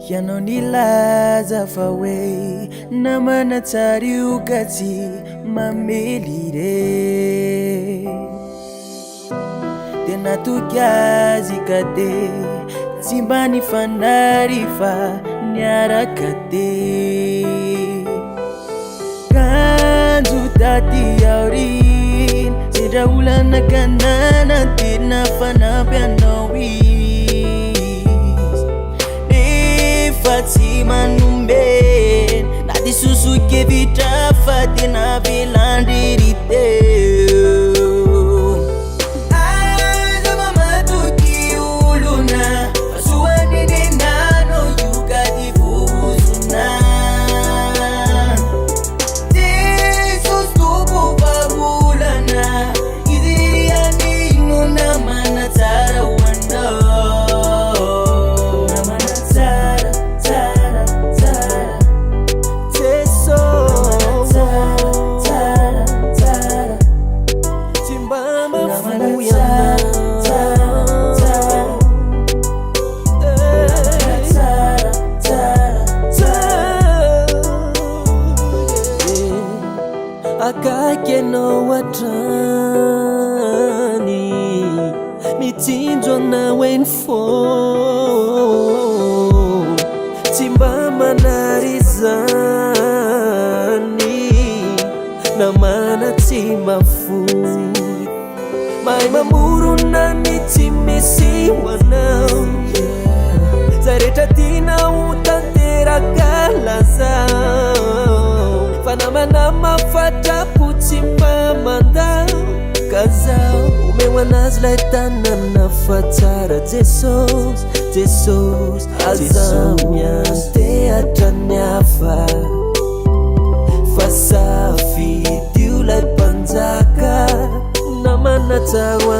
Ianao nilaza fa hoe namanatsara io ka tsy mamely re. Tena toky azy ka de tsy mba nifanary fa niaraka te. Kanjo taty aorina sendra olana kanana tena fanampy anao izy. Nefa tsy manombena na di susukevitra fa tena velandry ry teo. Aza mamatoky olona fa soany nenano io ka ty vozona. Jesus toko vavolana izy rianino namana tsara ho anao. Namana tsara tsara tsara Jesus tsara tsara tsy mba mafoy akaiky anao atrany mitsinjo anao eny fô tsy mba manary zany namana tsy mafoy mahay mamorona ny tsy misy hoanao zarehetra tianao tanteraka lazao fa namana mafatrapo tsy mba mandao ka zao omeo anazy lay tanana fa tsara Jesosy Jesosy azamiantehatra ny hafa fa safidy io lay mpanjaka namana tsara